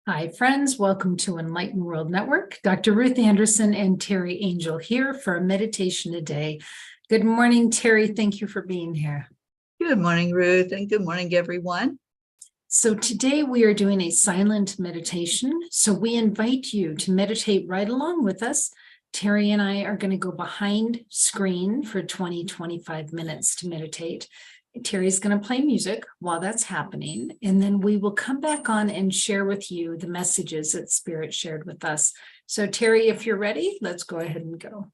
Hi, friends. Welcome to Enlightened World Network. Dr. Ruth Anderson and Teri Angel here for a meditation today. Good morning, Teri. Thank you for being here. Good morning, Ruth, and good morning, everyone. So today we are doing a silent meditation. So we invite you to meditate right along with us. Teri and I are going to go behind screen for 20-25 minutes to meditate. Teri's going to play music while that's happening, and then we will come back on and share with you the messages that Spirit shared with us. So Teri, if you're ready, let's go ahead and go.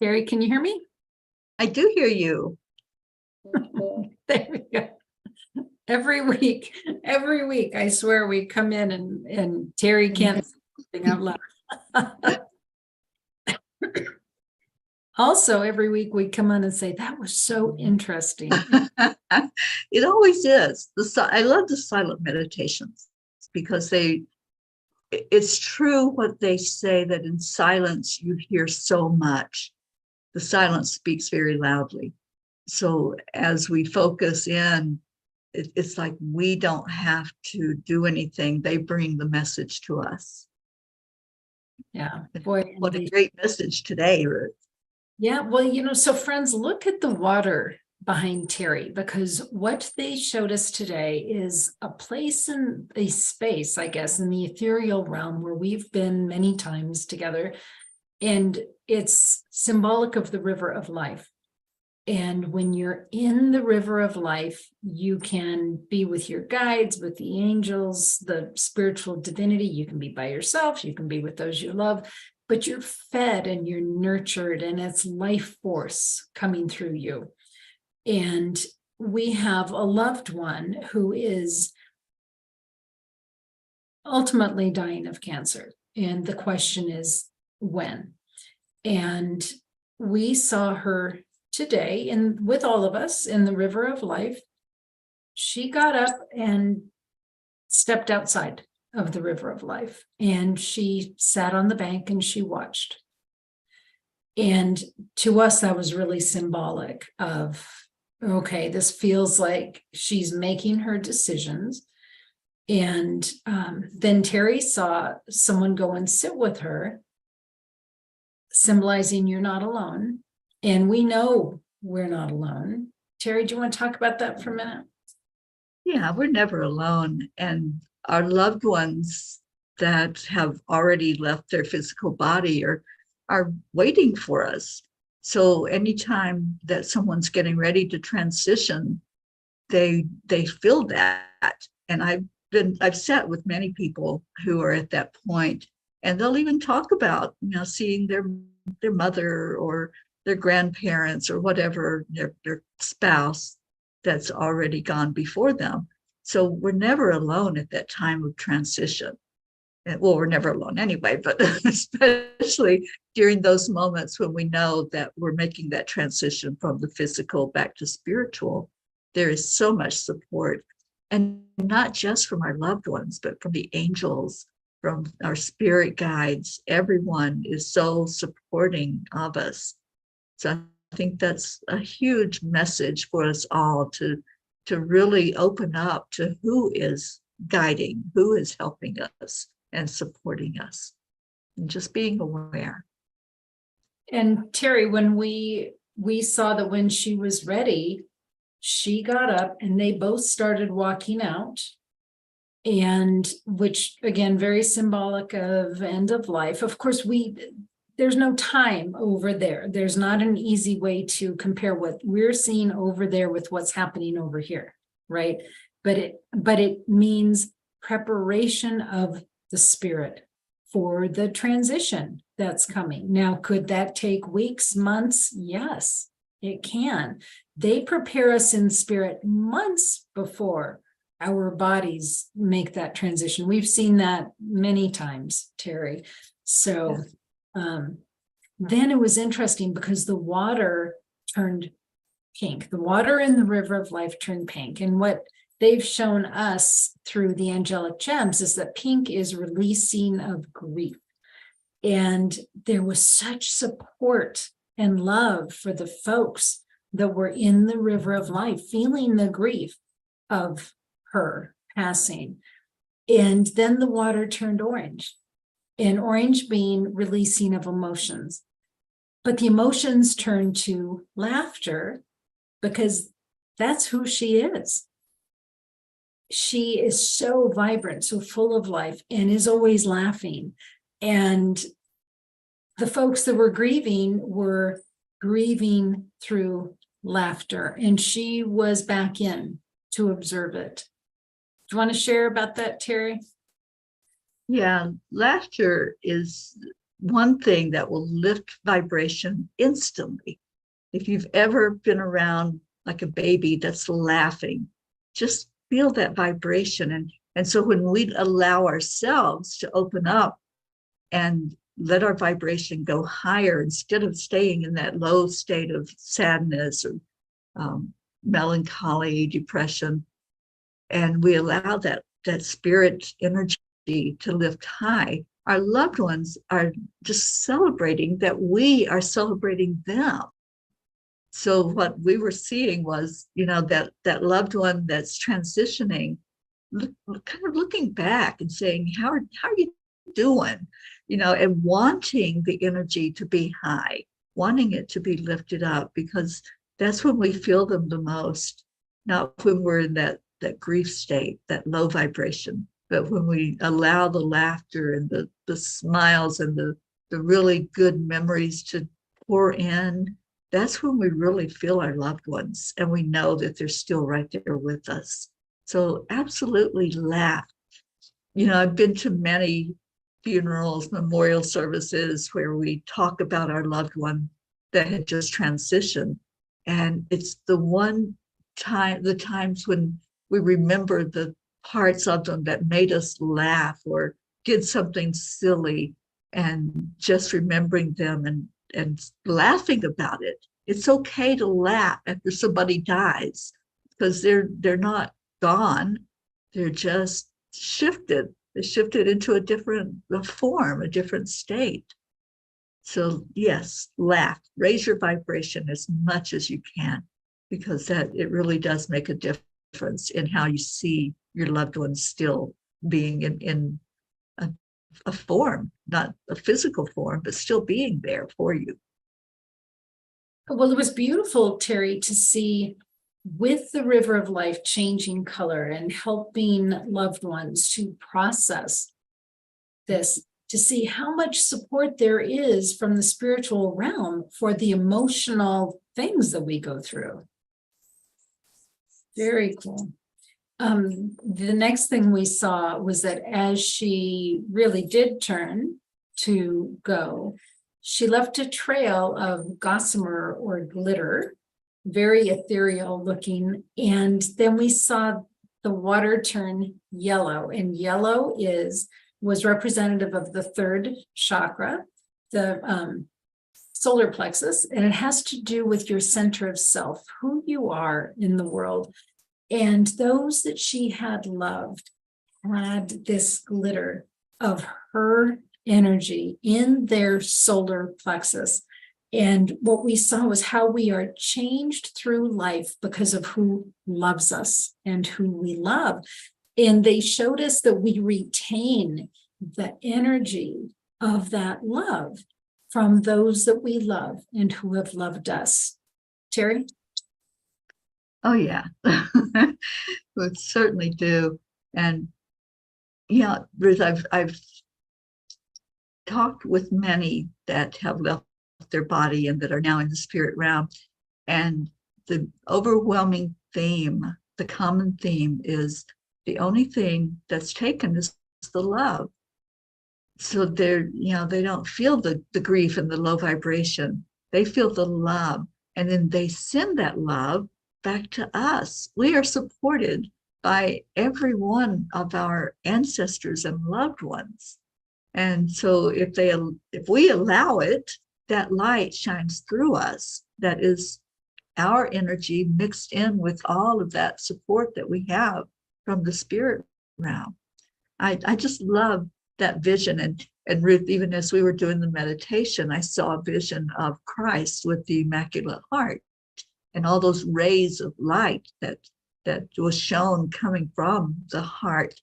Teri, can you hear me? I do hear you. There we go. Every week, I swear we come in and Teri can't say something out loud. Also, every week we come on and say, that was so interesting. It always is. I love the silent meditations because it's true what they say, that in silence you hear so much. The silence speaks very loudly. So as we focus in, it's like we don't have to do anything. They bring the message to us. Yeah, boy. What a great message today, Ruth. Yeah, well, so friends, look at the water behind Teri, because what they showed us today is a place in a space, I guess, in the ethereal realm where we've been many times together. And it's symbolic of the river of life. And when you're in the river of life, you can be with your guides, with the angels, the spiritual divinity. You can be by yourself, you can be with those you love, but you're fed and you're nurtured, and it's life force coming through you. And we have a loved one who is ultimately dying of cancer. And the question is, when? And we saw her today, and with all of us in the river of life. She got up and stepped outside of the river of life, and she sat on the bank and she watched. And to us, that was really symbolic of, okay, this feels like she's making her decisions. And then Teri saw someone go and sit with her, symbolizing you're not alone. And we know we're not alone. Teri, do you want to talk about that for a minute? Yeah, we're never alone. And our loved ones that have already left their physical body are waiting for us. So anytime that someone's getting ready to transition, they feel that. And I've sat with many people who are at that point, and they'll even talk about, seeing their mother or their grandparents or whatever, their spouse that's already gone before them. So we're never alone at that time of transition. Well, we're never alone anyway, but especially during those moments when we know that we're making that transition from the physical back to spiritual, there is so much support. And not just from our loved ones, but from the angels, from our spirit guides. Everyone is so supporting of us. So I think that's a huge message for us all to really open up to who is guiding, who is helping us and supporting us, and just being aware. And Teri, when we saw that when she was ready, she got up and they both started walking out, and which again, very symbolic of end of life. Of course, there's no time over there. There's not an easy way to compare what we're seeing over there with what's happening over here, right? But it means preparation of the spirit for the transition that's coming. Now, could that take weeks, months? Yes, it can. They prepare us in spirit months before our bodies make that transition. We've seen that many times, Teri. So then it was interesting because the water turned pink. The water in the river of life turned pink. And what they've shown us through the angelic gems is that pink is releasing of grief. And there was such support and love for the folks that were in the river of life, feeling the grief of her passing. And then the water turned orange, and orange being releasing of emotions. But the emotions turned to laughter, because that's who she is. She is so vibrant, so full of life, and is always laughing. And the folks that were grieving through laughter, and she was back in to observe it. Do you want to share about that, Teri? Yeah, laughter is one thing that will lift vibration instantly. If you've ever been around like a baby that's laughing, just feel that vibration. And so when we allow ourselves to open up and let our vibration go higher instead of staying in that low state of sadness or melancholy, depression, and we allow that spirit energy to lift high, our loved ones are just celebrating that we are celebrating them. So what we were seeing was, that loved one that's transitioning, kind of looking back and saying, how are you doing? And wanting the energy to be high, wanting it to be lifted up, because that's when we feel them the most, not when we're in that grief state, that low vibration, but when we allow the laughter and the smiles and the really good memories to pour in. That's when we really feel our loved ones and we know that they're still right there with us. So absolutely laugh. I've been to many funerals, memorial services where we talk about our loved one that had just transitioned. And it's the times when we remember the parts of them that made us laugh or did something silly, and just remembering them and laughing about it. It's okay to laugh after somebody dies, because they're not gone. They're just shifted. They shifted into a different form, a different state. So yes, laugh, raise your vibration as much as you can, because it really does make a difference in how you see your loved ones still being in a form, not a physical form, but still being there for you. Well, it was beautiful, Teri, to see with the river of life changing color and helping loved ones to process this, to see how much support there is from the spiritual realm for the emotional things that we go through. Very cool. The next thing we saw was that as she really did turn to go, she left a trail of gossamer or glitter, very ethereal looking. And then we saw the water turn yellow, and yellow was representative of the third chakra, the solar plexus, and it has to do with your center of self, who you are in the world. And those that she had loved had this glitter of her energy in their solar plexus. And what we saw was how we are changed through life because of who loves us and who we love. And they showed us that we retain the energy of that love from those that we love and who have loved us. Teri? Oh, yeah, we certainly do. And yeah, Ruth, I've talked with many that have left their body and that are now in the spirit realm. And the overwhelming theme, the common theme, is the only thing that's taken is the love. So they don't feel the grief and the low vibration. They feel the love, and then they send that love back to us. We are supported by every one of our ancestors and loved ones. And so if we allow it, that light shines through us. That is our energy mixed in with all of that support that we have from the spirit realm. I just love that vision. And Ruth, even as we were doing the meditation, I saw a vision of Christ with the Immaculate Heart and all those rays of light that was shown coming from the heart.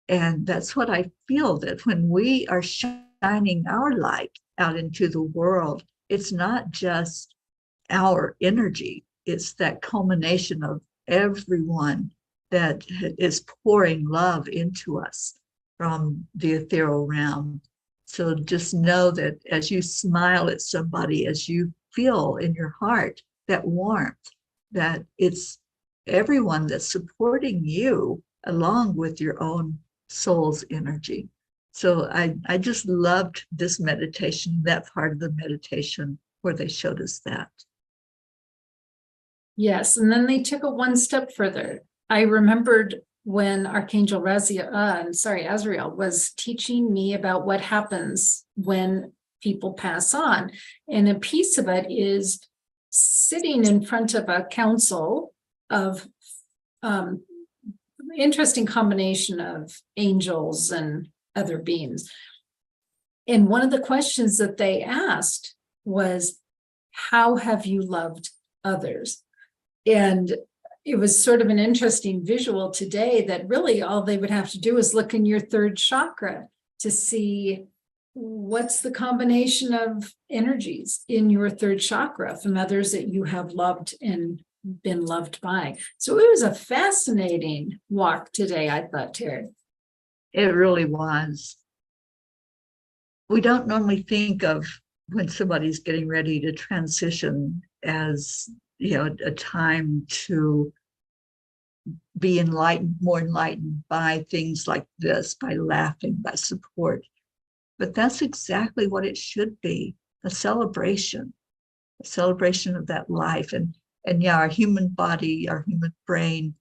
And that's what I feel, that when we are shining our light out into the world, it's not just our energy, it's that culmination of everyone that is pouring love into us from the ethereal realm. So just know that as you smile at somebody, as you feel in your heart that warmth, that it's everyone that's supporting you along with your own soul's energy. So I just loved this meditation, that part of the meditation where they showed us that. Yes, and then they took it one step further. I remembered when Archangel Azrael was teaching me about what happens when people pass on. And a piece of it is sitting in front of a council of interesting combination of angels and other beings. And one of the questions that they asked was, how have you loved others? And it was sort of an interesting visual today that really all they would have to do is look in your third chakra to see what's the combination of energies in your third chakra from others that you have loved and been loved by. So it was a fascinating walk today, I thought, Teri. It really was. We don't normally think of when somebody's getting ready to transition as, a time to be enlightened, more enlightened by things like this, by laughing, by support. But that's exactly what it should be, a celebration of that life. And yeah, our human body, our human brain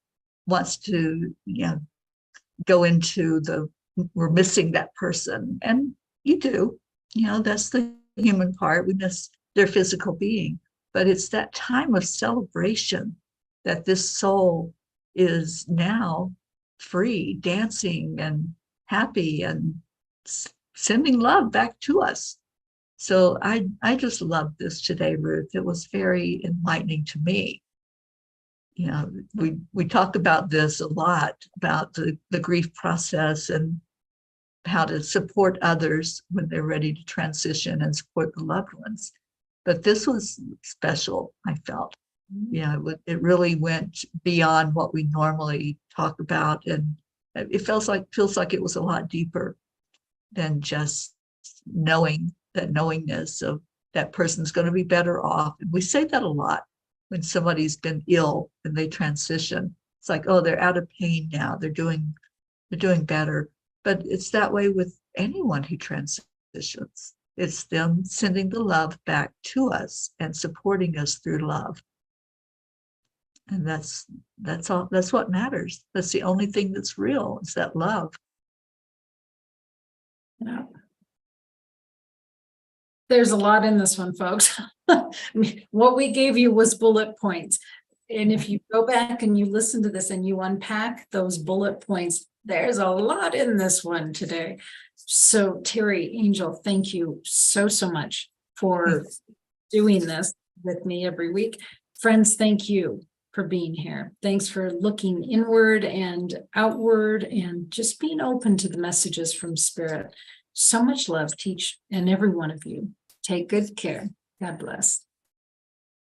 wants to, go into we're missing that person. And you do, that's the human part. We miss their physical being. But it's that time of celebration that this soul is now free, dancing and happy and sending love back to us. So I just loved this today, Ruth. It was very enlightening to me. We talk about this a lot, about the grief process and how to support others when they're ready to transition and support the loved ones. But this was special, I felt. It really went beyond what we normally talk about. And it feels like it was a lot deeper than just knowingness of that person's going to be better off. And we say that a lot when somebody's been ill and they transition. It's like, oh, they're out of pain now. They're doing better. But it's that way with anyone who transitions. It's them sending the love back to us and supporting us through love. And that's all. That's what matters. That's the only thing that's real, is that love. Yeah. There's a lot in this one, folks. What we gave you was bullet points. And if you go back and you listen to this and you unpack those bullet points, there's a lot in this one today. So Teri, Angel, thank you so much for doing this with me every week. Friends, thank you for being here. Thanks for looking inward and outward and just being open to the messages from Spirit. So much love to each and every one of you. Take good care. God bless.